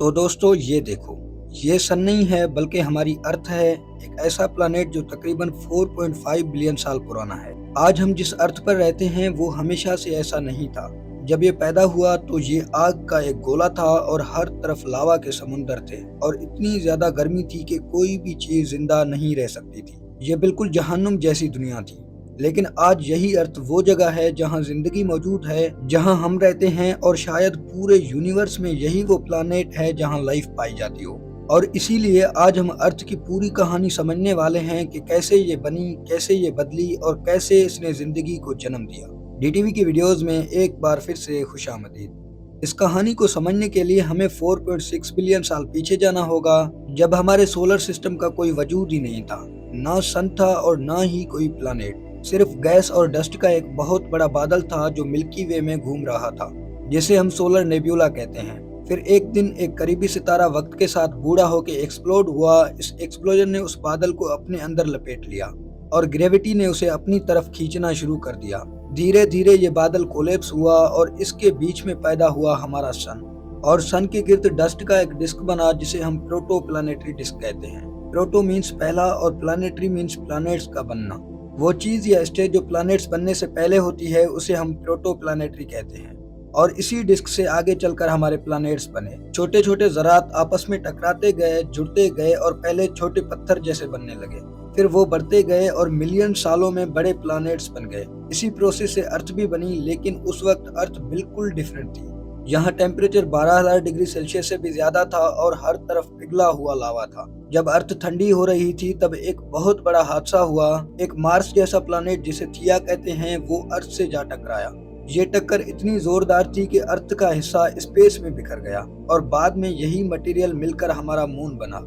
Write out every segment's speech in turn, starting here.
तो दोस्तों ये देखो, ये सन नहीं है बल्कि हमारी अर्थ है, एक ऐसा प्लैनेट जो तकरीबन 4.5 बिलियन साल पुराना है। आज हम जिस अर्थ पर रहते हैं वो हमेशा से ऐसा नहीं था। जब ये पैदा हुआ तो ये आग का एक गोला था और हर तरफ लावा के समुंदर थे और इतनी ज्यादा गर्मी थी कि कोई भी चीज जिंदा नहीं रह सकती थी। ये बिल्कुल जहन्नुम जैसी दुनिया थी। लेकिन आज यही अर्थ वो जगह है जहाँ जिंदगी मौजूद है, जहाँ हम रहते हैं और शायद पूरे यूनिवर्स में यही वो प्लैनेट है जहाँ लाइफ पाई जाती हो। और इसीलिए आज हम अर्थ की पूरी कहानी समझने वाले हैं कि कैसे ये बनी, कैसे ये बदली और कैसे इसने जिंदगी को जन्म दिया। डीटीवी की वीडियोस में एक बार फिर से खुशामदीद। इस कहानी को समझने के लिए हमें 4.6 बिलियन साल पीछे जाना होगा, जब हमारे सोलर सिस्टम का कोई वजूद ही नहीं था। ना सन था और ना ही कोई प्लैनेट, सिर्फ गैस और डस्ट का एक बहुत बड़ा बादल था जो मिल्की वे में घूम रहा था, जिसे हम सोलर नेब्यूला कहते हैं। फिर एक दिन एक करीबी सितारा वक्त के साथ बूढ़ा होकर एक्सप्लोड हुआ। इस एक्सप्लोजन ने उस बादल को अपने अंदर लपेट लिया और ग्रेविटी ने उसे अपनी तरफ खींचना शुरू कर दिया। धीरे धीरे ये बादल कोलेप्स हुआ और इसके बीच में पैदा हुआ हमारा सन। और सन के गिर्द डस्ट का एक डिस्क बना जिसे हम प्रोटो प्लानिटरी डिस्क कहते हैं। प्रोटो मीन्स पहला और प्लानिटरी मीन्स प्लैनेट्स का बनना। वो चीज या स्टेज जो प्लैनेट्स बनने से पहले होती है उसे हम प्रोटो प्लानिटरी कहते हैं। और इसी डिस्क से आगे चलकर हमारे प्लैनेट्स बने। छोटे छोटे ज़रात आपस में टकराते गए, जुड़ते गए और पहले छोटे पत्थर जैसे बनने लगे। फिर वो बढ़ते गए और मिलियन सालों में बड़े प्लैनेट्स बन गए। इसी प्रोसेस से अर्थ भी बनी, लेकिन उस वक्त अर्थ बिल्कुल डिफरेंट थी। यहाँ टेम्परेचर 12,000 डिग्री सेल्सियस से भी ज्यादा था और हर तरफ पिघला हुआ लावा था। जब अर्थ ठंडी हो रही थी तब एक बहुत बड़ा हादसा हुआ। एक मार्स जैसा प्लैनेट जिसे थिया कहते हैं वो अर्थ से जा टकराया। ये टक्कर इतनी जोरदार थी कि अर्थ का हिस्सा स्पेस में बिखर गया और बाद में यही मटेरियल मिलकर हमारा मून बना।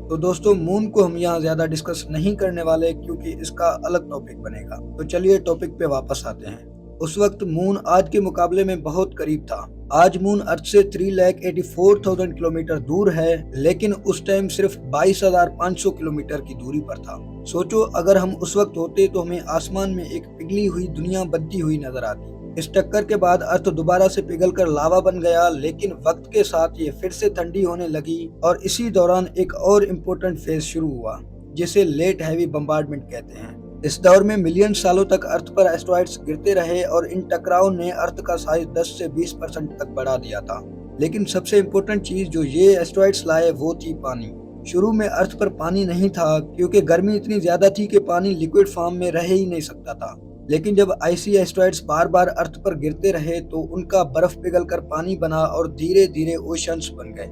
तो दोस्तों, मून को हम यहाँ ज्यादा डिस्कस नहीं करने वाले क्योंकि इसका अलग टॉपिक बनेगा। तो चलिए टॉपिक पे वापस आते हैं। उस वक्त मून आज के मुकाबले में बहुत करीब था। आज मून अर्थ से 3,84,000 किलोमीटर दूर है, लेकिन उस टाइम सिर्फ 22,500 किलोमीटर की दूरी पर था। सोचो, अगर हम उस वक्त होते तो हमें आसमान में एक पिघली हुई दुनिया बनती हुई नजर आती। इस टक्कर के बाद अर्थ दोबारा से पिघलकर लावा बन गया, लेकिन वक्त के साथ ये फिर से ठंडी होने लगी और इसी दौरान एक और इम्पोर्टेंट फेज शुरू हुआ जिसे लेट हैवी बम्बार्डमेंट कहते हैं। इस दौर में मिलियन सालों तक अर्थ पर एस्टेरॉइड्स गिरते रहे और इन टकराव ने अर्थ का साइज 10 से 20% तक बढ़ा दिया था। लेकिन सबसे इम्पोर्टेंट चीज जो ये एस्टेरॉइड्स लाए वो थी पानी। शुरू में अर्थ पर पानी नहीं था क्योंकि गर्मी इतनी ज्यादा थी कि पानी लिक्विड फॉर्म में रह ही नहीं सकता था। लेकिन जब आइसी एस्टेरॉइड्स बार बार अर्थ पर गिरते रहे तो उनका बर्फ पिघलकर पानी बना और धीरे धीरे ओशंस बन गए।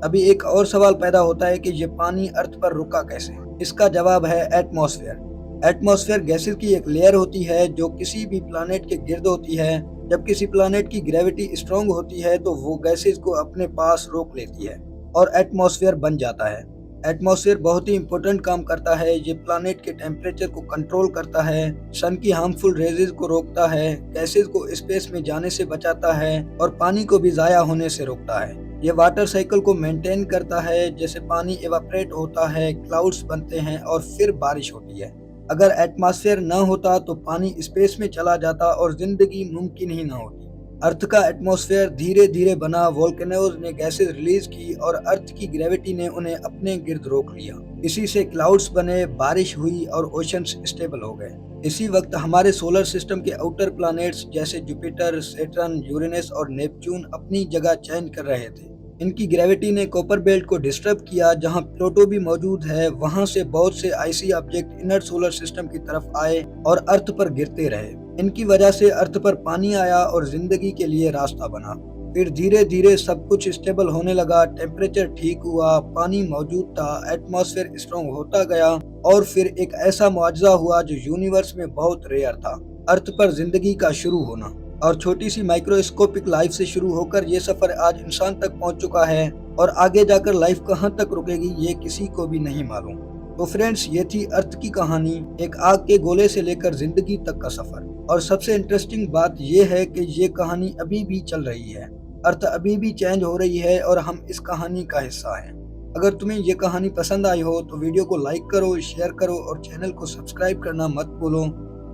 अभी एक और सवाल पैदा होता है कि ये पानी अर्थ पर रुका कैसे। इसका जवाब है एटमॉस्फेयर। एटमॉस्फेयर गैसेस की एक लेयर होती है जो किसी भी प्लैनेट के गिर्द होती है। जब किसी प्लैनेट की ग्रेविटी स्ट्रॉन्ग होती है तो वो गैसेस को अपने पास रोक लेती है और एटमॉस्फेयर बन जाता है। एटमॉस्फेयर बहुत ही इंपॉर्टेंट काम करता है। ये प्लैनेट के टेम्परेचर को कंट्रोल करता है, सन की हार्मफुल रेजेस को रोकता है, गैसेस को स्पेस में जाने से बचाता है और पानी को भी जाया होने से रोकता है। ये वाटर साइकिल को मेंटेन करता है, जैसे पानी इवापोरेट होता है, क्लाउड्स बनते हैं और फिर बारिश होती है। अगर एटमॉस्फेयर न होता तो पानी स्पेस में चला जाता और जिंदगी मुमकिन ही न होती। अर्थ का एटमॉस्फेयर धीरे धीरे बना। वोल्केनोज ने गैसेस रिलीज की और अर्थ की ग्रेविटी ने उन्हें अपने गिर्द रोक लिया। इसी से क्लाउड्स बने, बारिश हुई और ओशंस स्टेबल हो गए। इसी वक्त हमारे सोलर सिस्टम के आउटर प्लैनेट्स जैसे जुपिटर, सैटर्न, यूरेनस और नेपच्यून अपनी जगह चेंज कर रहे थे। इनकी ग्रेविटी ने कॉपर बेल्ट को डिस्टर्ब किया। जहां प्लूटो भी मौजूद है वहां से बहुत से आइसी ऑब्जेक्ट इनर सोलर सिस्टम की तरफ आए और अर्थ पर गिरते रहे। इनकी वजह से अर्थ पर पानी आया और जिंदगी के लिए रास्ता बना। फिर धीरे धीरे सब कुछ स्टेबल होने लगा। टेम्परेचर ठीक हुआ, पानी मौजूद था, एटमॉस्फेयर स्ट्रॉन्ग होता गया और फिर एक ऐसा मुआजिजा हुआ जो यूनिवर्स में बहुत रेयर था, अर्थ पर जिंदगी का शुरू होना। और छोटी सी माइक्रोस्कोपिक लाइफ से शुरू होकर ये सफर आज इंसान तक पहुंच चुका है और आगे जाकर लाइफ कहां तक रुकेगी ये किसी को भी नहीं मालूम। तो फ्रेंड्स, ये थी अर्थ की कहानी, एक आग के गोले से लेकर जिंदगी तक का सफर। और सबसे इंटरेस्टिंग बात ये है कि ये कहानी अभी भी चल रही है। अर्थ अभी भी चेंज हो रही है और हम इस कहानी का हिस्सा हैं। अगर तुम्हें ये कहानी पसंद आई हो तो वीडियो को लाइक करो, शेयर करो और चैनल को सब्सक्राइब करना मत भूलो।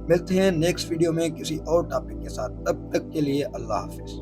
मिलते हैं नेक्स्ट वीडियो में किसी और टॉपिक के साथ। तब तक के लिए अल्लाह हाफिज।